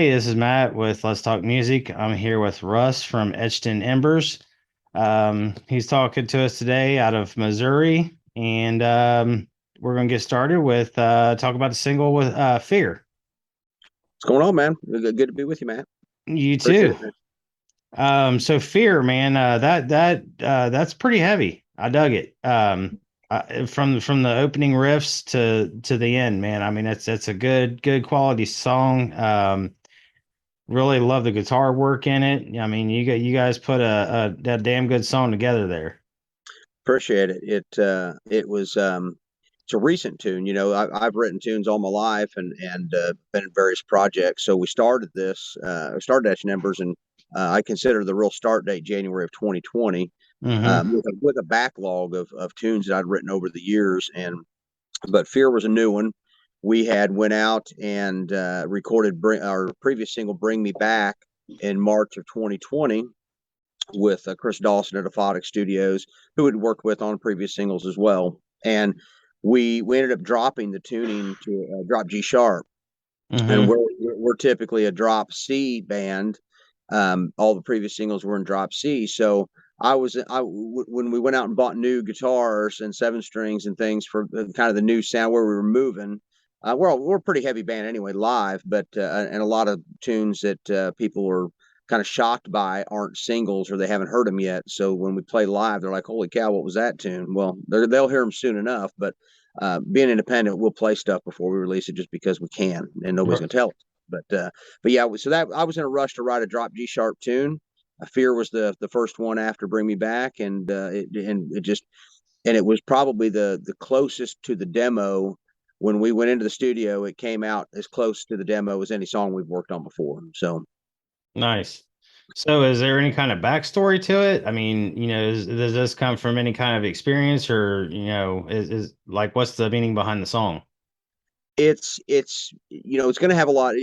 Hey, this is Matt with Let's Talk Music. I'm here with Russ from Etched and Embers. He's talking to us today out of Missouri, and we're going to get started with talk about the single with Fear. What's going on, man? Good to be with you, man. You Appreciate too. it, man. So Fear, man, that's pretty heavy. I dug it. From the opening riffs to the end, man. I mean, that's a good quality song. Really love the guitar work in it. I mean, you guys put a damn good song together there. Appreciate it. It was it's a recent tune. I've written tunes all my life and been in various projects. So we started this. We started Ash Embers, and I consider the real start date January of 2020, Mm-hmm. with a backlog of tunes that I'd written over the years. And but Fear was a new one. We had went out and recorded our previous single "Bring Me Back" in March of 2020 with Chris Dawson at Aphotic Studios, who had worked with on previous singles as well. And we ended up dropping the tuning to drop G sharp, and Mm-hmm. we're typically a drop C band. All the previous singles were in drop C, so when we went out and bought new guitars and seven strings and things for kind of the new sound where we were moving. We're a pretty heavy band anyway live, but and a lot of tunes that people are kind of shocked by aren't singles or they haven't heard them yet. So when we play live, they're like, "Holy cow, what was that tune?" Well, they'll hear them soon enough, but being independent, we'll play stuff before we release it just because we can, and nobody's gonna tell us. But yeah, so that I was in a rush to write a drop G sharp tune. Fear was the first one after Bring Me Back, and it was probably the closest to the demo. When we went into the studio, it came out as close to the demo as any song we've worked on before. So Nice. So, is there any kind of backstory to it? I mean, does this come from any kind of experience, or is like what's the meaning behind the song? it's going to have a lot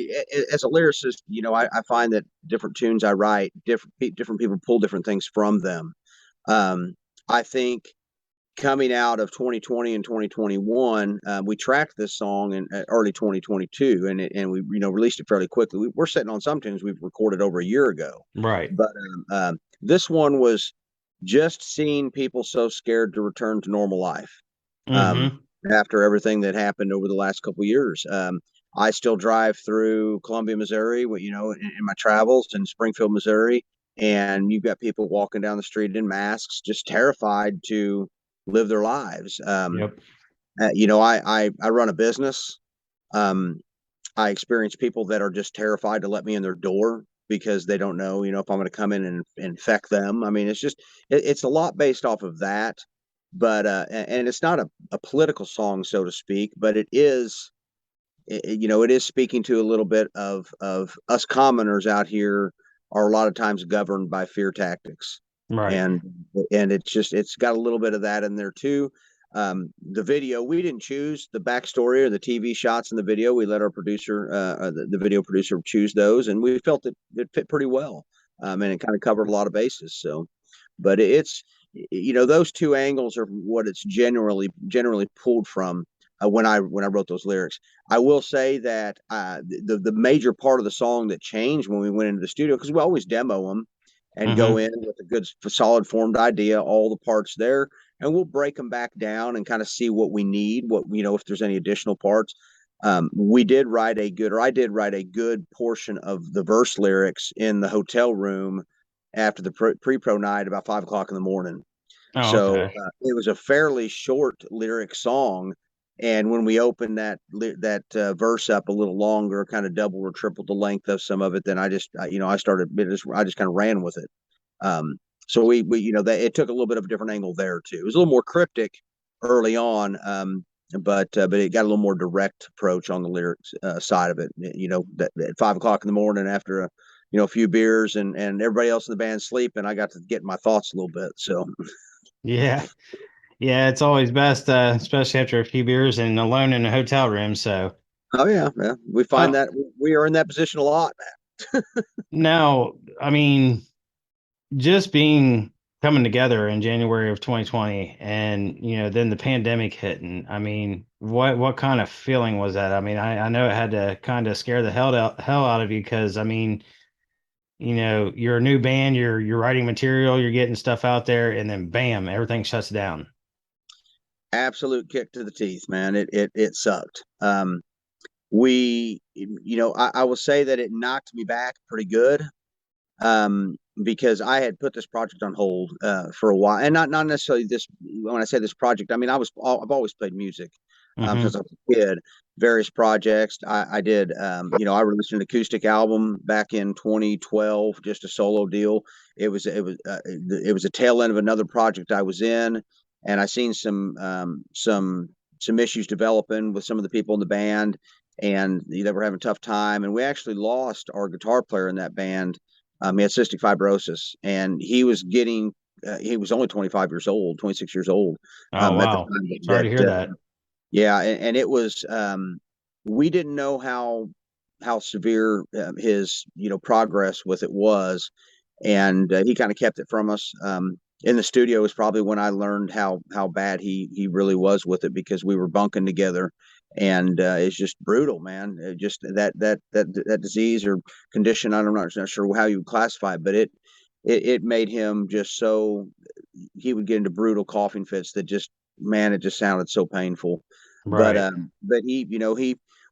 as a lyricist. I find that different tunes I write, different people pull different things from them. I think coming out of 2020 and 2021, we tracked this song in early 2022, and we released it fairly quickly. We're sitting on some tunes we've recorded over a year ago, Right. but this one was just seeing people so scared to return to normal life, um, Mm-hmm. after everything that happened over the last couple of years. I still drive through Columbia, Missouri, in my travels, in Springfield, Missouri, and you've got people walking down the street in masks, just terrified to live their lives. Yep. I run a business. Um, I experience people that are just terrified to let me in their door because they don't know, if I'm going to come in and infect them. I mean, it's a lot based off of that, but and it's not a political song, so to speak, but it is speaking to a little bit of us commoners out here are a lot of times governed by fear tactics, Right. and and it's got a little bit of that in there too. The video, we didn't choose the backstory or the TV shots in the video. We let our producer, the video producer, choose those, and we felt that it fit pretty well, and it kind of covered a lot of bases. So, but it's those two angles are what it's generally pulled from when I wrote those lyrics. I will say that the major part of the song that changed when we went into the studio, because we always demo them and go Mm-hmm. in with a good solid formed idea, all the parts there, and we'll break them back down and kind of see what we need, what if there's any additional parts. I did write a good portion of the verse lyrics in the hotel room after the pre-pro night about 5 o'clock in the morning. Oh, So okay. it was a fairly short lyric song, and when we opened that verse up a little longer, kind of double or triple the length of some of it, then I just kind of ran with it. Um, so we that it took a little bit of a different angle there too. It was a little more cryptic early on, but it got a little more direct approach on the lyrics side of it. That at 5 o'clock in the morning after a few beers and everybody else in the band sleeping, I got to get my thoughts a little bit. So Yeah. Yeah, it's always best, especially after a few beers and alone in a hotel room. So, oh yeah, yeah, we find uh, that we are in that position a lot. now, I mean, just being coming together in January of 2020, and then the pandemic hit. And I mean, what kind of feeling was that? I mean, I know it had to kind of scare the hell out of you, because I mean, you're a new band, you're writing material, you're getting stuff out there, and then bam, everything shuts down. Absolute kick to the teeth, man. It sucked. I will say that it knocked me back pretty good, because I had put this project on hold for a while, and not necessarily this. When I say this project, I mean I've always played music since Hmm. I was a kid. Various projects I did. I released an acoustic album back in 2012, just a solo deal. It was a tail end of another project I was in, and I seen some issues developing with some of the people in the band, and they were having a tough time. And we actually lost our guitar player in that band. He had cystic fibrosis, and he was only 25 years old, 26 years old Oh at the wow, time sorry to hear that. yeah, and it was, we didn't know how severe his progress with it was, and he kind of kept it from us. In the studio is probably when I learned how bad he really was with it, because we were bunking together, and it's just brutal, man. Just that disease or condition. I'm not sure how you would classify it, but it made him just so, he would get into brutal coughing fits that just, man, it just sounded so painful. But Right.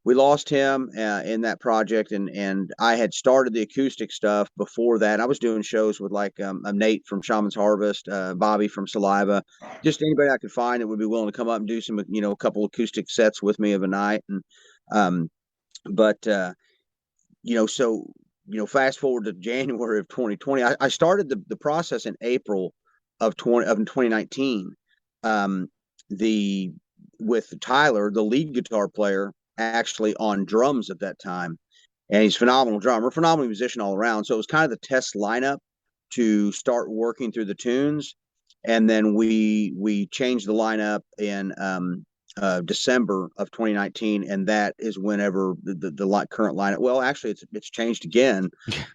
we lost him in that project, and I had started the acoustic stuff before that. I was doing shows with like Nate from Shaman's Harvest, Bobby from Saliva, just anybody I could find that would be willing to come up and do some, a couple acoustic sets with me of a night. And um, but so fast forward to January of 2020. I started the process in April of 2019. Um, the With Tyler, the lead guitar player, actually on drums at that time, and he's a phenomenal drummer, phenomenal musician all around. So it was kind of the test lineup to start working through the tunes, and then we changed the lineup in December of 2019, and that is whenever the current lineup. Well, actually, it's changed again,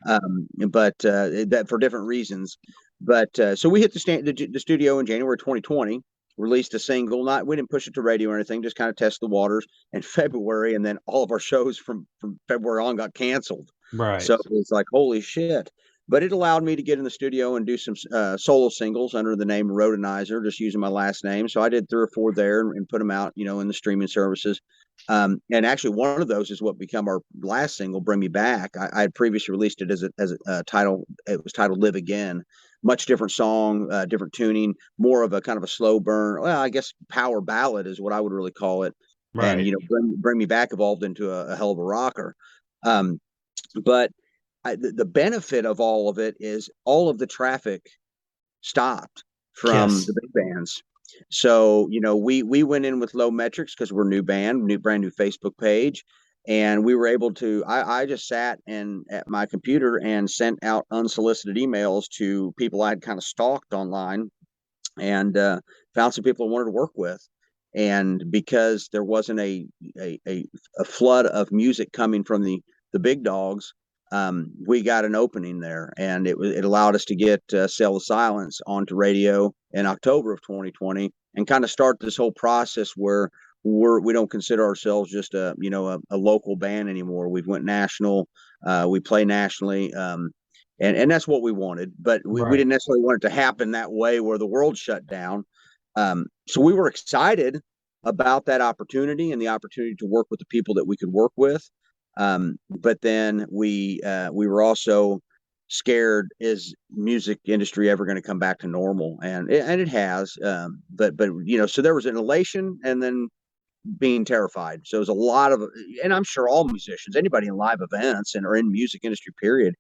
but that for different reasons. But so we hit the studio in January 2020, released a single. Not We didn't push it to radio or anything, just kind of test the waters in February, and then all of our shows from February on got canceled. Right. So it's like, holy shit. But it allowed me to get in the studio and do some solo singles under the name Rodenizer, just using my last name. So I did 3 or 4 there, and put them out, in the streaming services. And actually, one of those is what became our last single, "Bring Me Back." I had previously released it as a title. It was titled "Live Again." Much different song, different tuning, more of a kind of a slow burn. Well, I guess power ballad is what I would really call it. And Right. "Bring Me Back" evolved into a hell of a rocker. Um, but the benefit of all of it is all of the traffic stopped from Yes. the big bands. So, we went in with low metrics because we're a new band, brand new Facebook page. And we were able to, I just sat and at my computer and sent out unsolicited emails to people I'd kind of stalked online, and found some people I wanted to work with. And because there wasn't a flood of music coming from the big dogs, we got an opening there, and it allowed us to get "Sell the Silence" onto radio in October of 2020, and kind of start this whole process where we don't consider ourselves just a local band anymore. We've went national. We play nationally. And that's what we wanted, but we Right. didn't necessarily want it to happen that way where the world shut down. So we were excited about that opportunity and the opportunity to work with the people that we could work with. But then we were also scared: is music industry ever going to come back to normal? And it has. But so there was an elation, and then being terrified. So it was a lot of, and I'm sure all musicians, anybody in live events and or in music industry period,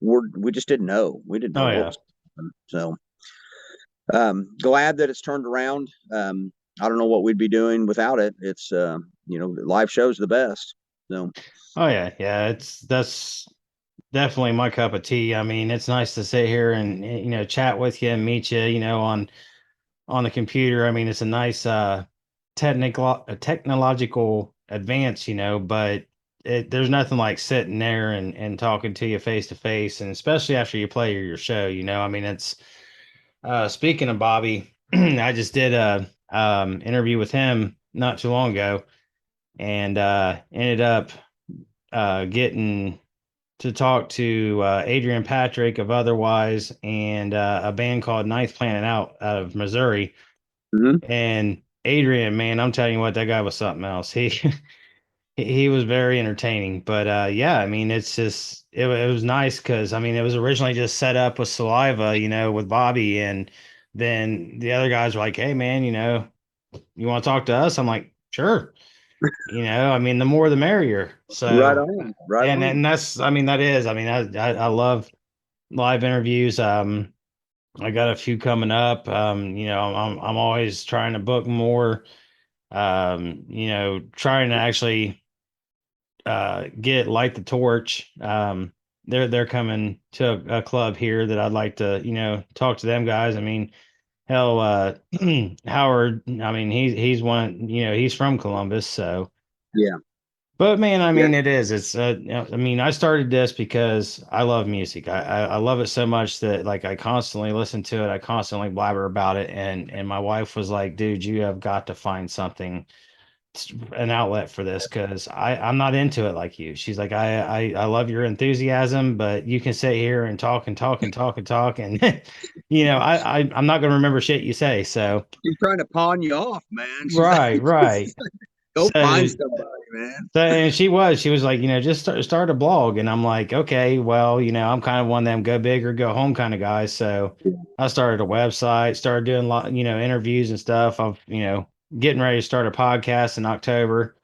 we just didn't know. We didn't know Oh what yeah. was happening. So glad that it's turned around. I don't know what we'd be doing without it. It's live shows the best. So Oh yeah. Yeah. That's definitely my cup of tea. I mean, it's nice to sit here and chat with you and meet you, on the computer. I mean, it's a nice technological advance, but there's nothing like sitting there and talking to you face to face, and especially after you play your show. I mean, Speaking of Bobby, I just did a interview with him not too long ago, and ended up getting to talk to Adrian Patrick of Otherwise and a band called Ninth Planet out of Missouri. Hmm. And Adrian, man, I'm telling you what, that guy was something else. He he was very entertaining. But yeah, I mean, it's just it was nice because I mean, it was originally just set up with Saliva, with Bobby, and then the other guys were like, "Hey, man, you want to talk to us?" I'm like, "Sure." I mean, the more the merrier. Right So, on, right and on. that's, I mean, that is, I mean, I love live interviews. I got a few coming up. I'm always trying to book more. Trying to actually get Light the Torch. They're coming to a club here that I'd like to, talk to them guys. I mean, hell, Howard. I mean, he's one. He's from Columbus, so. Yeah, But man, I yeah. mean, it is. It's. I mean, I started this because I love music. I love it so much that like I constantly listen to it. I constantly blabber about it, and my wife was like, "Dude, you have got to find something, an outlet for this, because I'm not into it like you." She's like, I love your enthusiasm, but you can sit here and talk and talk and talk and talk, and I'm not going to remember shit you say. So She's trying to pawn you off, man. She's like, right, right. go find So somebody, man. and she was like, just start a blog. And I'm like, okay, well, I'm kind of one of them go big or go home kind of guys. So I started a website, started doing a lot, interviews and stuff. I'm, getting ready to start a podcast in October.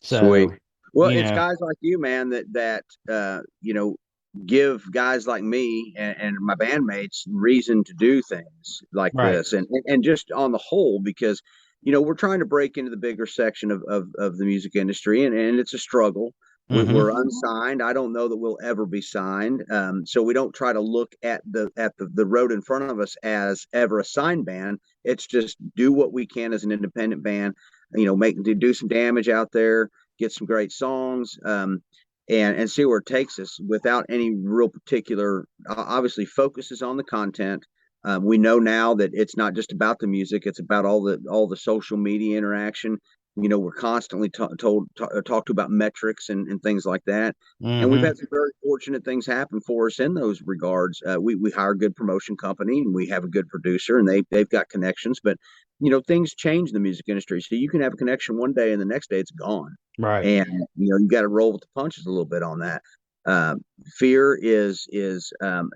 Sweet. So, Well, you it's know, guys like you, man, that give guys like me and my bandmates reason to do things like right. this, and just on the whole, because we're trying to break into the bigger section of the music industry, and it's a struggle. We're Mm-hmm. unsigned. I don't know that we'll ever be signed. So we don't try to look at the road in front of us as ever a signed band. It's just do what we can as an independent band. Make do some damage out there, get some great songs, and see where it takes us without any real particular. Obviously, focuses on the content. We know now that it's not just about the music; it's about all the social media interaction. We're constantly talked to about metrics and things like that. And we've Mm-hmm. had some very fortunate things happen for us in those regards. We hire a good promotion company, and we have a good producer, and they've got connections. But things change in the music industry, so you can have a connection one day, and the next day it's gone. Right. And you got to roll with the punches a little bit on that. Uh, Fear is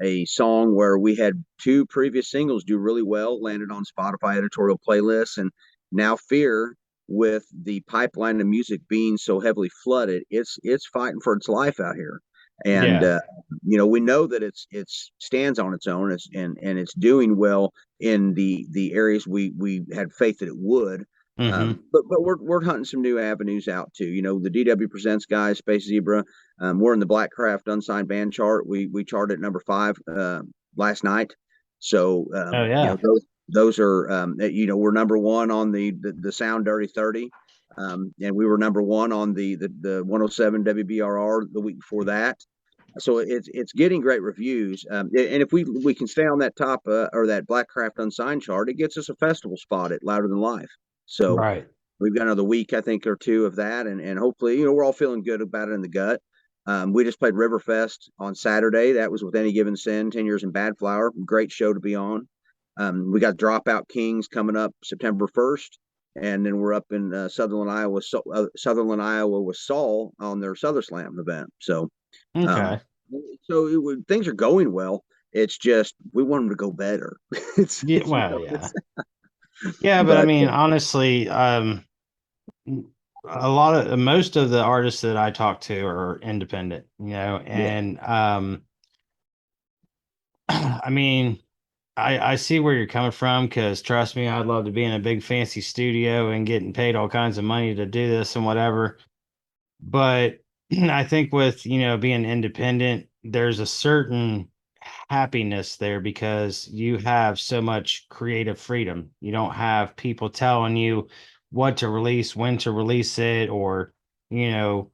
a song where we had two previous singles do really well, landed on Spotify editorial playlists, and now Fear, with the pipeline of music being so heavily flooded, it's fighting for its life out here. And Yeah. we know that it's stands on its own, and it's doing well in the areas we had faith that it would. Mm-hmm. But we're hunting some new avenues out too. The DW Presents guys, Space Zebra. We're in the Blackcraft unsigned band chart. We charted at number 5 last night. So Oh yeah. those are we're number one on the Sound Dirty 30, and we were number one on the 107 WBRR the week before that. So it's getting great reviews, and if we can stay on that top or that Blackcraft unsigned chart, it gets us a festival spot at Louder Than Life. So Right. we've got another week, I think, or two of that, and hopefully, we're all feeling good about it in the gut. We just played Riverfest on Saturday. That was with Any Given Sin, 10 Years in Bad Flower. Great show to be on. We got Dropout Kings coming up September 1st, and then we're up in Sutherland, Iowa with Saul on their Souther Slam event. Um, Okay. things are going well. It's just we want them to go better. it's, Yeah. it's, Well, yeah. Yeah, but I but mean, honestly, a lot of most of the artists that I talk to are independent, yeah, and I mean, I see where you're coming from because trust me, I'd love to be in a big fancy studio and getting paid all kinds of money to do this and whatever. But I think with, being independent, there's a certain happiness there because you have so much creative freedom. You don't have people telling you what to release, when to release it, or, you know,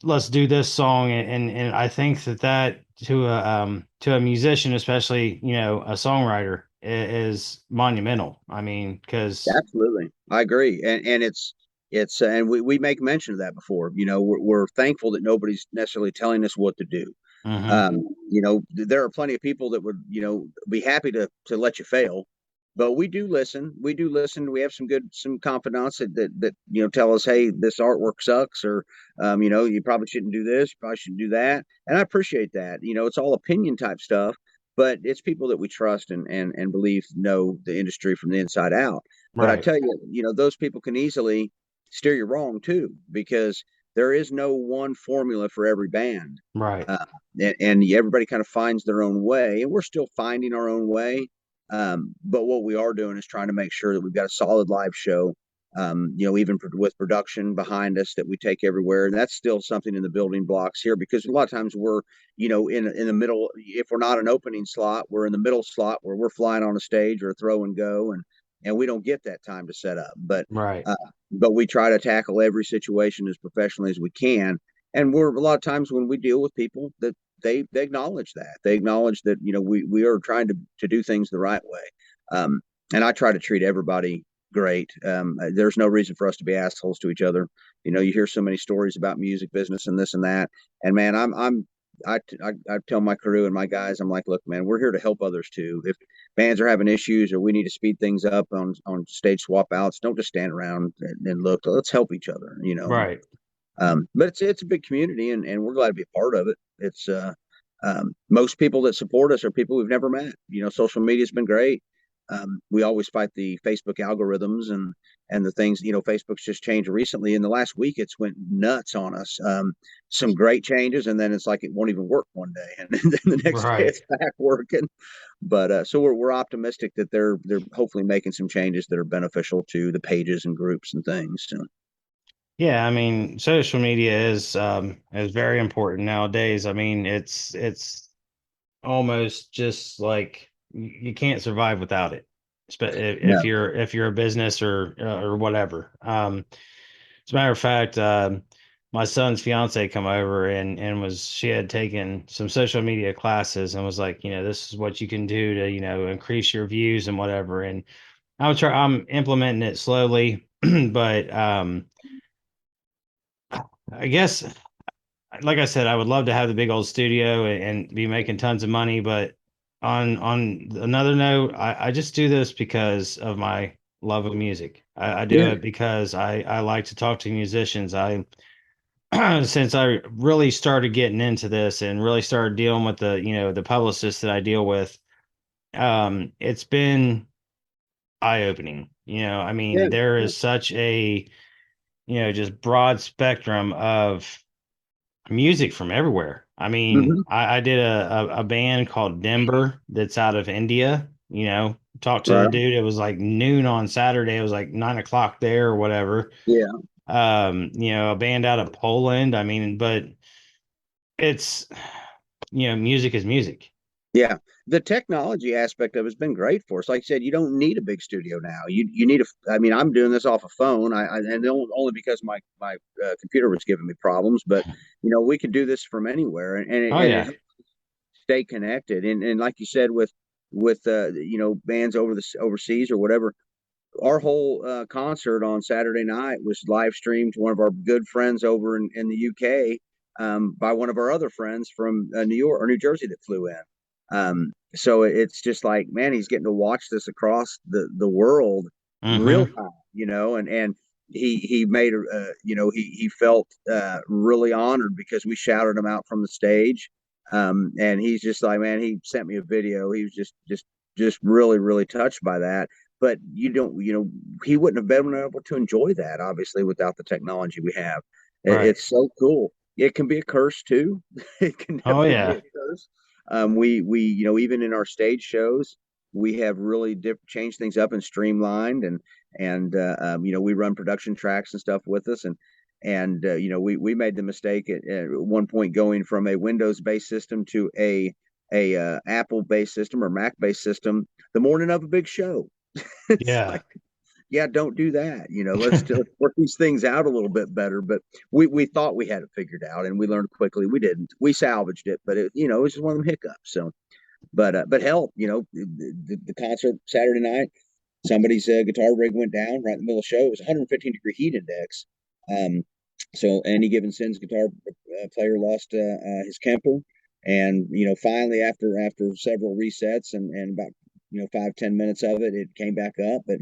let's do this song. And I think that to a musician, especially, a songwriter, is monumental. I mean, because Absolutely, I agree, and it's and we make mention of that before. You know, we're thankful that nobody's necessarily telling us what to do. hmm You know, there are plenty of people that would, you know, be happy to let you fail, but we do listen. We do listen. We have some confidants that you know tell us, hey, this artwork sucks, or you know, you probably shouldn't do this, you probably shouldn't do that, and I appreciate that. You know, it's all opinion type stuff, but it's people that we trust and believe know the industry from the inside out. But I right, tell you, you know, those people can easily steer you wrong too, because there is no one formula for every band. right, Uh, and everybody kind of finds their own way, and we're still finding our own way. But what we are doing is trying to make sure that we've got a solid live show. You know, even with production behind us that we take everywhere, and that's still something in the building blocks here because a lot of times we're, you know, in the middle. If we're not an opening slot, we're in the middle slot where we're flying on a stage or a throw and go, and we don't get that time to set up. right, Uh, but we try to tackle every situation as professionally as we can, and we're a lot of times when we deal with people that they acknowledge that they acknowledge that you know we are trying to do things the right way, um, and I try to treat everybody great. There's no reason for us to be assholes to each other. You know, you hear so many stories about music business and this and that, and man, I tell my crew and my guys, I'm like, look, man, we're here to help others too. If bands are having issues or we need to speed things up on stage swap outs, don't just stand around and look. Let's help each other. You know, right. but it's a big community, and we're glad to be a part of it. It's most people that support us are people we've never met. You know, social media's been great. We always fight the Facebook algorithms and the things. You know, Facebook's just changed recently. In the last week, it's went nuts on us. Some great changes, and then it's like it won't even work one day, and then the next day Right. it's back working. But so we're optimistic that they're hopefully making some changes that are beneficial to the pages and groups and things. So, Yeah, I mean, social media is very important nowadays. I mean, it's almost just like you can't survive without it. If no, you're a business or whatever. As a matter of fact, my son's fiance come over and was she had taken some social media classes and was like, this is what you can do to, increase your views and whatever. And I'm implementing it slowly, but I guess like I said, I would love to have the big old studio and be making tons of money, but on another note, I just do this because of my love of music. I do yeah, it because I like to talk to musicians. I since I really started getting into this and really started dealing with the publicists that I deal with, it's been eye-opening. I yeah, mean, there yeah. is such a, just broad spectrum of music from everywhere. I mean, Mm-hmm. I did a band called Denver that's out of India. Talked to the Right. dude. It was like noon on Saturday. It was like 9 o'clock there or whatever. Yeah. A band out of Poland. I mean, but it's music is music. Yeah. The technology aspect of it's been great for us. Like I said, you don't need a big studio now. You need a. I mean, I'm doing this off a phone. And only because my computer was giving me problems. But you know, we can do this from anywhere, Oh and it yeah. helps stay connected. And like you said, with you know bands overseas or whatever, our whole concert on Saturday night was live streamed to one of our good friends over in the UK, by one of our other friends from New York or New Jersey that flew in. So it's just like, man, he's getting to watch this across the world real Mm-hmm. time, you know, and he made you know he felt really honored because we shouted him out from the stage. And he's just like, man, he sent me a video. He was just really touched by that, but you don't, you know, he wouldn't have been able to enjoy that obviously without the technology we have. Right. It's so cool. It can be a curse too. It can Oh definitely be a yeah. curse. We you know even in our stage shows we have really changed things up and streamlined, and you know we run production tracks and stuff with us, and you know we made the mistake at one point going from a Windows based system to a Apple based system or Mac based system the morning of a big show. It's Yeah. like, yeah, don't do that. You know, let's still work these things out a little bit better. But we thought we had it figured out, and we learned quickly we didn't. We salvaged it, but it, you know, it's just one of them hiccups. So, But hell, the concert Saturday night, somebody's guitar rig went down right in the middle of the show. It was 115-degree heat index. Um, so Andy Gibbonson's guitar player lost his Kemper, and finally after several resets and about 5-10 minutes of it, it came back up. But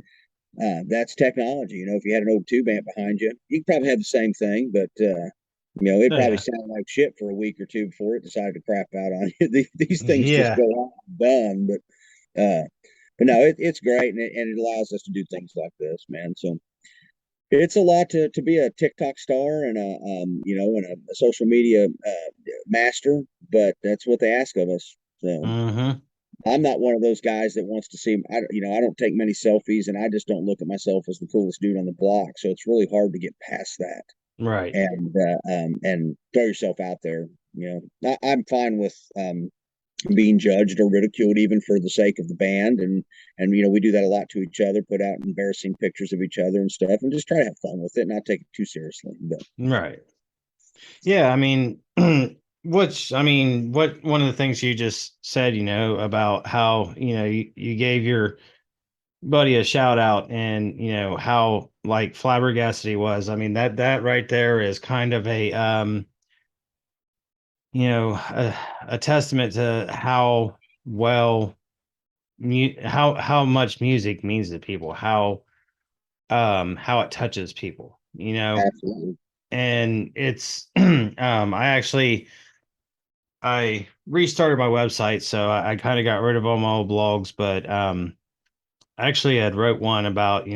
that's technology. If you had an old tube amp behind you, you could probably have the same thing, but it Oh, probably yeah. sounded like shit for a week or two before it decided to crap out on you. These things just Yeah. go on and done, uh, but no, it's great, and it allows us to do things like this, man. So it's a lot to be a TikTok star and a social media master, but that's what they ask of us. So Mm-hmm. I'm not one of those guys that wants to see. I don't take many selfies, and I just don't look at myself as the coolest dude on the block. So it's really hard to get past that Right. and throw yourself out there. I'm fine with being judged or ridiculed, even for the sake of the band, and we do that a lot to each other. Put out embarrassing pictures of each other and stuff, and just try to have fun with it, and not take it too seriously. But Right. Yeah, I mean, what one of the things you just said, about how, you gave your buddy a shout out and, how like flabbergasted he was. I mean, that right there is kind of a testament to how well how much music means to people, how it touches people, absolutely. and it's I restarted my website, so I kind of got rid of all my old blogs, but I actually had wrote one about,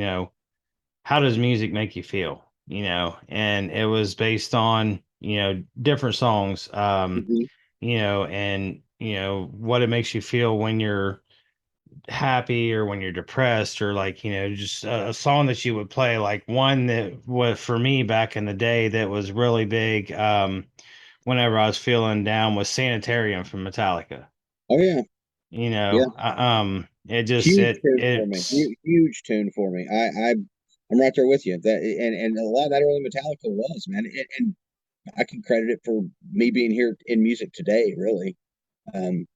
how does music make you feel, and it was based on, different songs, Mm-hmm. and what it makes you feel when you're happy or when you're depressed, or like, just a song that you would play, like one that was for me back in the day that was really big, whenever I was feeling down, was Sanitarium from Metallica. Oh yeah, yeah. It just Huge tune for me. it's Huge tune for me. I'm right there with you. That and a lot of that early Metallica was, man, and I can credit it for me being here in music today. Really, um,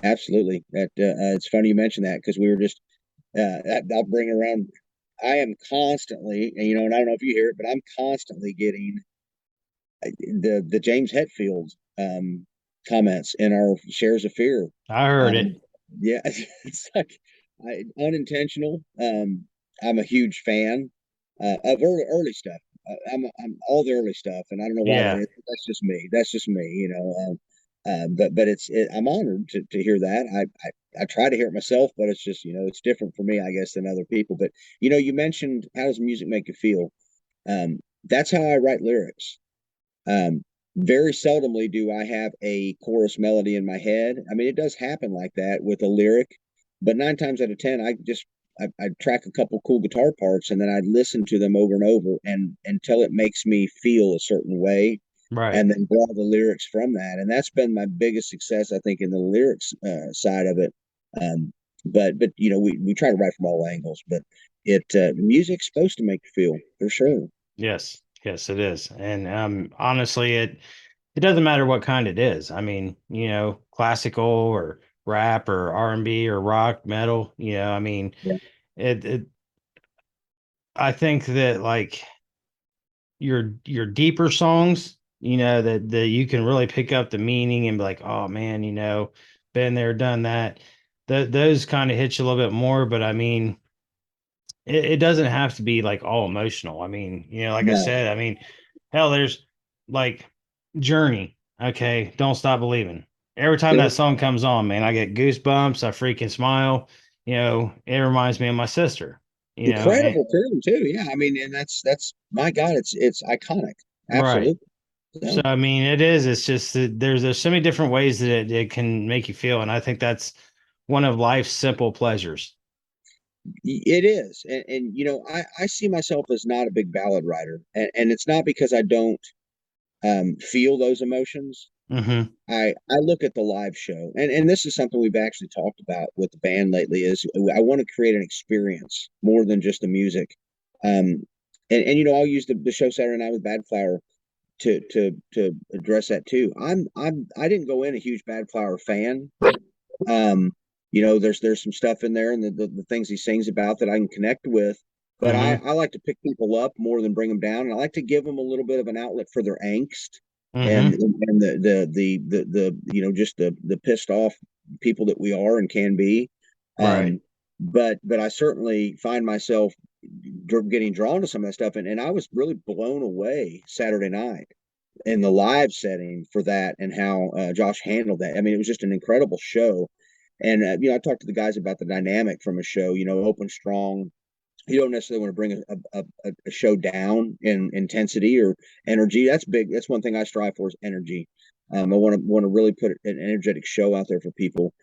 absolutely. That it's funny you mentioned that because we were just. I'll bring around. I am constantly, and I don't know if you hear it, but I'm constantly getting the James Hetfield comments in our shares of fear. I heard it. Um, yeah, it's like unintentional. I'm a huge fan of early stuff. I'm all the early stuff, and I don't know why that Yeah. is. But that's just me. That's just me. But I'm honored to hear that. I try to hear it myself, but it's just it's different for me, I guess, than other people. But you mentioned, how does music make you feel? That's how I write lyrics. Um, Very seldomly do I have a chorus melody in my head. I mean, it does happen like that with a lyric, but 9 times out of 10, I track a couple cool guitar parts, and then I listen to them over and over and until it makes me feel a certain way, Right. and then draw the lyrics from that. And that's been my biggest success, I think, in the lyrics side of it. Um, but we try to write from all angles, but music's supposed to make you feel, for sure. Yes. Yes, it is. And honestly, it doesn't matter what kind it is. I mean, classical or rap or R&B or rock, metal, I mean, Yeah. it I think that like your deeper songs, that you can really pick up the meaning and be like, oh man, been there, done that. Those kind of hit you a little bit more, but I mean, it doesn't have to be like all emotional. I mean, like I No. said, I mean, hell, there's like Journey. Okay, Don't Stop Believing. Every time that song comes on, man, I get goosebumps. I freaking smile. It reminds me of my sister. And Incredible too, too. Yeah, I mean, and that's my God, it's iconic. right. Absolutely. So So I mean, it is. It's just that there's so many different ways that it can make you feel, and I think that's one of life's simple pleasures. it is, and I see myself as not a big ballad writer, and it's not because I don't feel those emotions. Hmm. I look at the live show, and this is something we've actually talked about with the band lately. Is I want to create an experience more than just the music. And I'll use the show Saturday night with Bad Flower to address that too. I didn't go in a huge Bad Flower fan, Um, there's some stuff in there and the things he sings about that I can connect with. But Mm-hmm. I like to pick people up more than bring them down. And I like to give them a little bit of an outlet for their angst and Mm-hmm. just the pissed off people that we are and can be. Right. But I certainly find myself getting drawn to some of that stuff. And I was really blown away Saturday night in the live setting for that and how Josh handled that. I mean, it was just an incredible show. And I talked to the guys about the dynamic from a show. Open strong. You don't necessarily want to bring a show down in intensity or energy. That's big. That's one thing I strive for is energy. I want to really put an energetic show out there for people.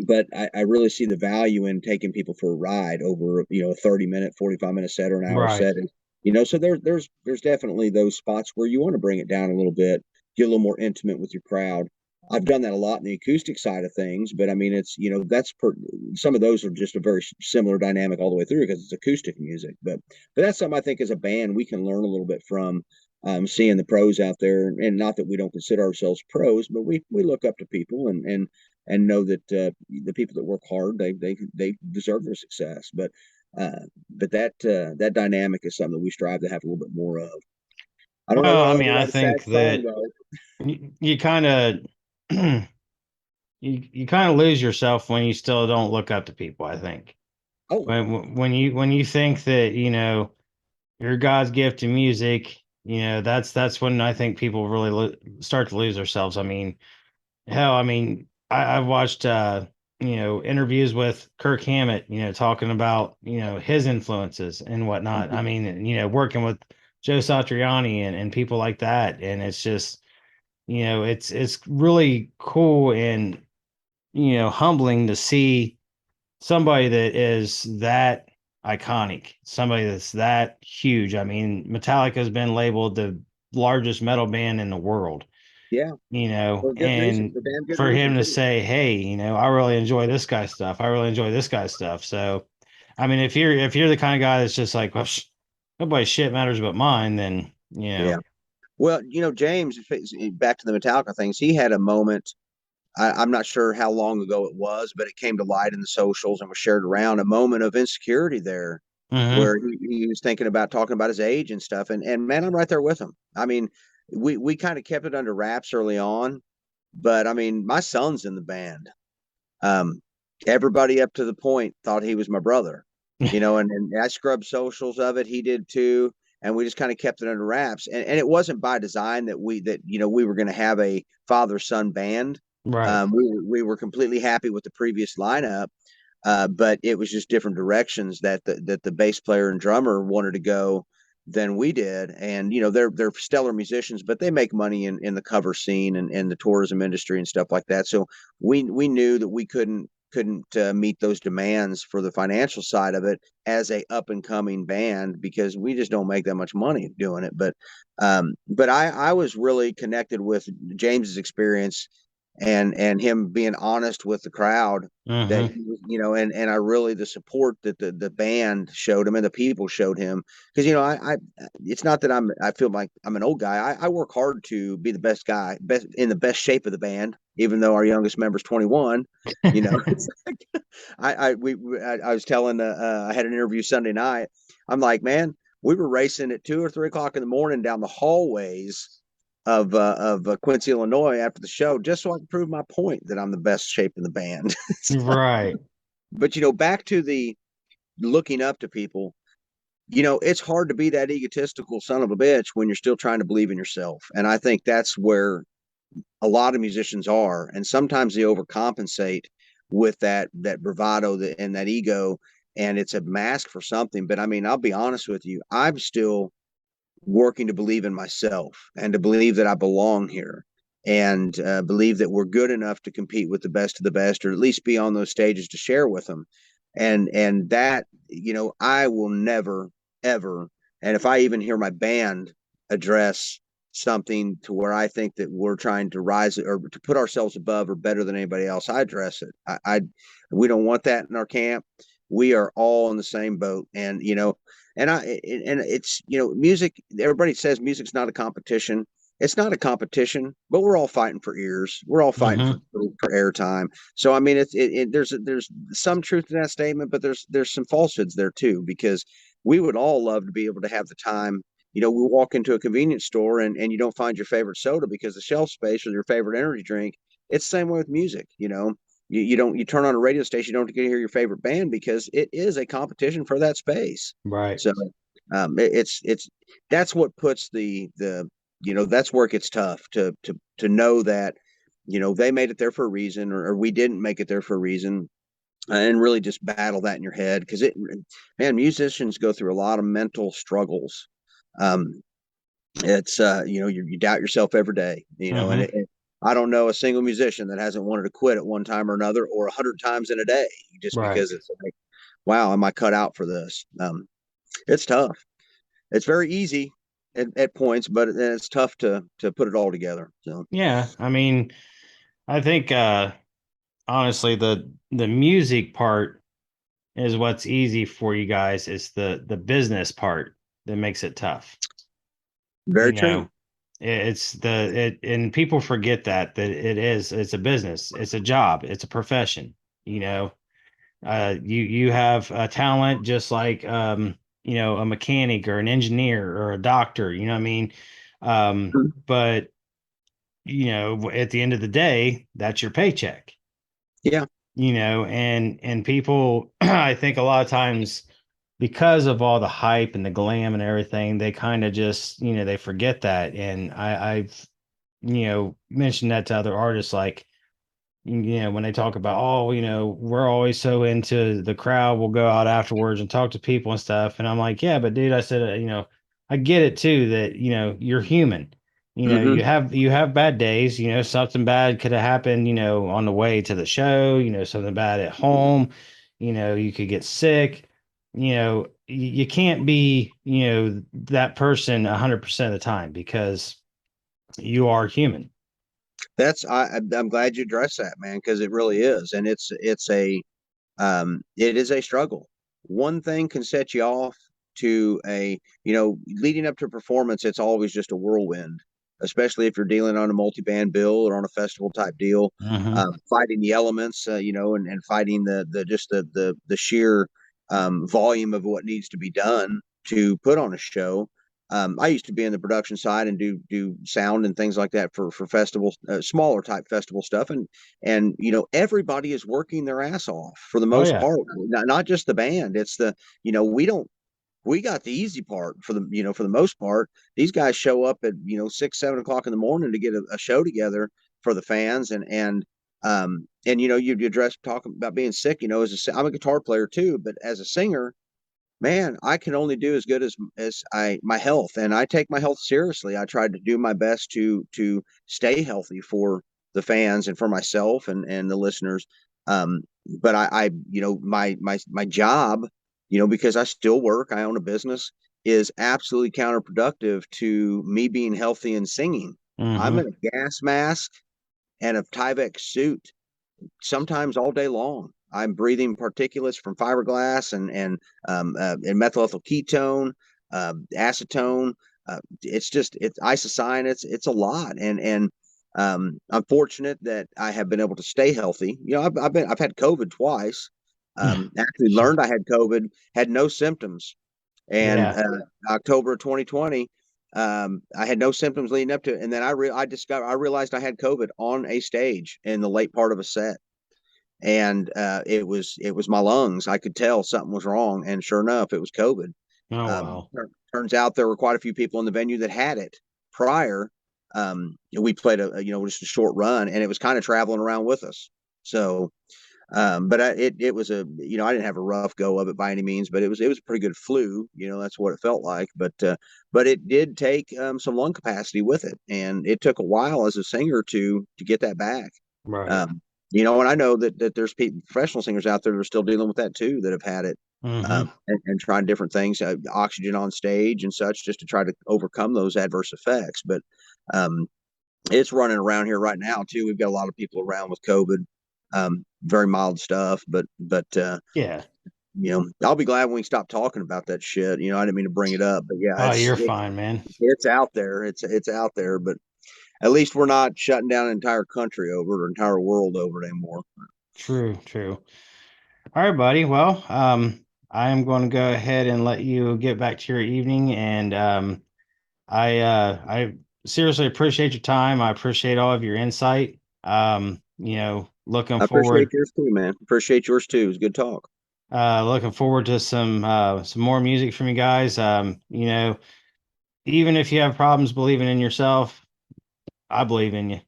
But I really see the value in taking people for a ride over a 30-minute, 45-minute set or an hour Right. set. So there's definitely those spots where you want to bring it down a little bit, get a little more intimate with your crowd. I've done that a lot in the acoustic side of things, but I mean it's some of those are just a very similar dynamic all the way through because it's acoustic music. But that's something I think as a band we can learn a little bit from. Seeing the pros out there, and not that we don't consider ourselves pros, but we look up to people and know that the people that work hard they deserve their success. But that dynamic is something that we strive to have a little bit more of. I don't Well, ever I want mean, to I write a sad think song that though. you kind of you kind of lose yourself when you still don't look up to people, I think. Oh When you think that, you're God's gift to music, that's when I think people really start to lose themselves. I mean, hell, I mean, I've watched interviews with Kirk Hammett, talking about, his influences and whatnot. I mean, working with Joe Satriani and people like that. And it's just, it's really cool and, humbling to see somebody that is that iconic, somebody that's that huge. I mean, Metallica has been labeled the largest metal band in the world, yeah, for good reason, and for damn good for reason him to too. say, "Hey, I really enjoy this guy's stuff. I really enjoy this guy's stuff." So, I mean, if you're the kind of guy that's just like, well, nobody's shit matters but mine, then Yeah. Well, James, back to the Metallica things, he had a moment. I'm not sure how long ago it was, but it came to light in the socials and was shared around a moment of insecurity there hmm where he was thinking about talking about his age and stuff. And man, I'm right there with him. I mean, we kind of kept it under wraps early on, but I mean, my son's in the band. Um, Everybody up to the point thought he was my brother, and I scrubbed socials of it. He did too. And we just kind of kept it under wraps. And it wasn't by design that we were going to have a father son band. right, We were completely happy with the previous lineup, but it was just different directions that the bass player and drummer wanted to go than we did. And they're stellar musicians, but they make money in the cover scene and the tourism industry and stuff like that. So we knew that we couldn't meet those demands for the financial side of it as a up and coming band because we just don't make that much money doing it. But I was really connected with James's experience and him being honest with the crowd that hmm he was, and I really the support that the band showed him and the people showed him because I it's not that I feel like I'm an old guy. I work hard to be the best guy, best in the best shape of the band, even though our youngest member's 21. You know, it's like, I was telling I had an interview Sunday night. I'm like, man, we were racing at 2 or 3 o'clock in the morning down the hallways of Quincy, Illinois after the show, just so I can prove my point that I'm the best shape in the band. right, But back to the looking up to people. It's hard to be that egotistical son of a bitch when you're still trying to believe in yourself, and I think that's where a lot of musicians are, and sometimes they overcompensate with that bravado and that ego, and it's a mask for something. But I mean, I'll be honest with you, I'm still working to believe in myself and to believe that I belong here and believe that we're good enough to compete with the best of the best, or at least be on those stages to share with them. And that, I will never, ever, and if I even hear my band address something to where I think that we're trying to rise or to put ourselves above or better than anybody else, I address it. We don't want that in our camp. We are all in the same boat. And it's music. Everybody says music's not a competition. it's not a competition, but we're all fighting for ears. We're all fighting Mm-hmm. for airtime. So I mean, there's some truth to that statement, but there's some falsehoods there too, because we would all love to be able to have the time. You know, we walk into a convenience store and you don't find your favorite soda because the shelf space or your favorite energy drink. It's the same way with music. You know, you don't you turn on a radio station, you don't get to hear your favorite band because it is a competition for that space. Right. So it's that's what puts the you know, that's where it gets tough to know that, you know, they made it there for a reason, or we didn't make it there for a reason, and really just battle that in your head, because it, man, musicians go through a lot of mental struggles. um it's you know, you doubt yourself every day, you know, and Mm-hmm. I don't know a single musician that hasn't wanted to quit at one time or another, or 100 times in a day, just Right. because it's like, wow, am I cut out for this? It's tough. It's very easy at points, but it's tough to put it all together. So Yeah. I mean, I think honestly the music part is what's easy for you guys. It's the business part that makes it tough. You very know, true. it's the it and people forget that it's a business, it's a job, it's a profession. You know, you have a talent just like you know, a mechanic or an engineer or a doctor. You know what I mean? But you know, at the end of the day, that's your paycheck. Yeah, You know, and people, I think a lot of times because of all the hype and the glam and everything, they kind of just, you know, they forget that. And I've, you know, mentioned that to other artists, like, you know, when they talk about, oh, you know, we're always so into the crowd, we'll go out afterwards and talk to people and stuff. And I'm like, yeah, but dude, I said, you know, I get it too, that, you know, you're human. You know, hmm, you have bad days, you know, something bad could have happened, you know, on the way to the show, you know, something bad at home, you know, you could get sick, you know, you can't be, you know, that person 100% of the time because you are human. that's I'm glad you addressed that, man, because it really is, and it is a struggle. One thing can set you off to a, you know, leading up to performance, it's always just a whirlwind, especially if you're dealing on a multi-band bill or on a festival type deal, Hmm. fighting the elements, you know, and fighting the just the sheer volume of what needs to be done to put on a show. I used to be in the production side and do sound and things like that for festivals, smaller type festival stuff, and you know, everybody is working their ass off for the Oh most yeah. part, not just the band. It's the, you know, we got the easy part for the, you know, for the most part. These guys show up at, you know, 6 7 o'clock in the morning to get a show together for the fans, and you know, you address talking about being sick, you know, I'm a guitar player too, but as a singer, man, I can only do as good as I my health, and I take my health seriously. I tried to do my best to stay healthy for the fans and for myself and the listeners. But I you know, my job, you know, because I still work, I own a business, is absolutely counterproductive to me being healthy and singing. I'm Hmm. in a gas mask and a Tyvek suit sometimes all day long. I'm breathing particulates from fiberglass and methyl ethyl ketone, acetone. It's isocyanate. It's a lot, and I'm fortunate that I have been able to stay healthy. You know, I've had COVID twice. Actually Sure. learned I had COVID, had no symptoms, and Yeah. October of 2020. I had no symptoms leading up to it, and then I realized I had COVID on a stage in the late part of a set, and it was my lungs. I could tell something was wrong, and sure enough, it was COVID. Oh wow. Turns out there were quite a few people in the venue that had it prior. We played you know, just a short run, and it was kind of traveling around with us. So, but it was a, you know, I didn't have a rough go of it by any means, but it was a pretty good flu. You know, that's what it felt like. But it did take some lung capacity with it, and it took a while as a singer to get that back. Right. Um, you know, and I know that there's people, professional singers out there that are still dealing with that too, that have had it, Hmm. and trying different things, oxygen on stage and such, just to try to overcome those adverse effects. But um, it's running around here right now too. We've got a lot of people around with COVID, very mild stuff, but Yeah. you know, I'll be glad when we stop talking about that shit. You know, I didn't mean to bring it up, but yeah, Oh, you're fine, man. it's out there. It's out there, but at least we're not shutting down an entire country over it or entire world over it anymore. True, true. All right, buddy. Well, I am going to go ahead and let you get back to your evening, and I seriously appreciate your time. I appreciate all of your insight. Looking I appreciate forward, yours too, man. Appreciate yours too. It was good talk. looking forward to some more music from you guys. Even if you have problems believing in yourself, I believe in you.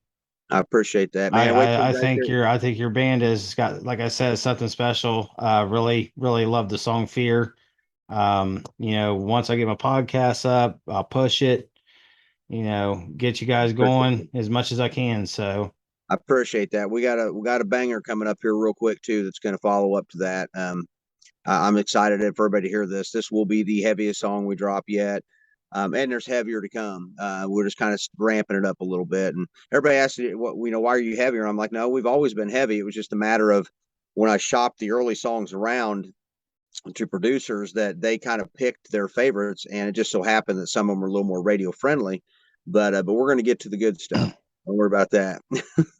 I appreciate that, I, man. Wait till I, you I guys think hear. your band has got, like I said, something special. Really, really love the song Fear. Once I get my podcast up, I'll push it, get you guys Appreciate going it. as much as I can. So, I appreciate that. We got a banger coming up here real quick too. That's going to follow up to that. I'm excited for everybody to hear this. This will be the heaviest song we drop yet. And there's heavier to come. We're just kind of ramping it up a little bit. And everybody asks, "What why are you heavier?" And I'm like, "No, we've always been heavy. It was just a matter of when I shopped the early songs around to producers that they kind of picked their favorites, and it just so happened that some of them were a little more radio friendly. But we're going to get to the good stuff. Don't worry about that.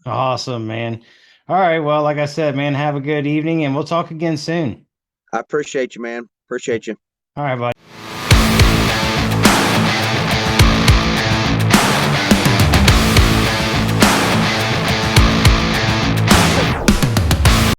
awesome, man. All right. Well, like I said, man, have a good evening and we'll talk again soon. I appreciate you, man. Appreciate you. All right, buddy.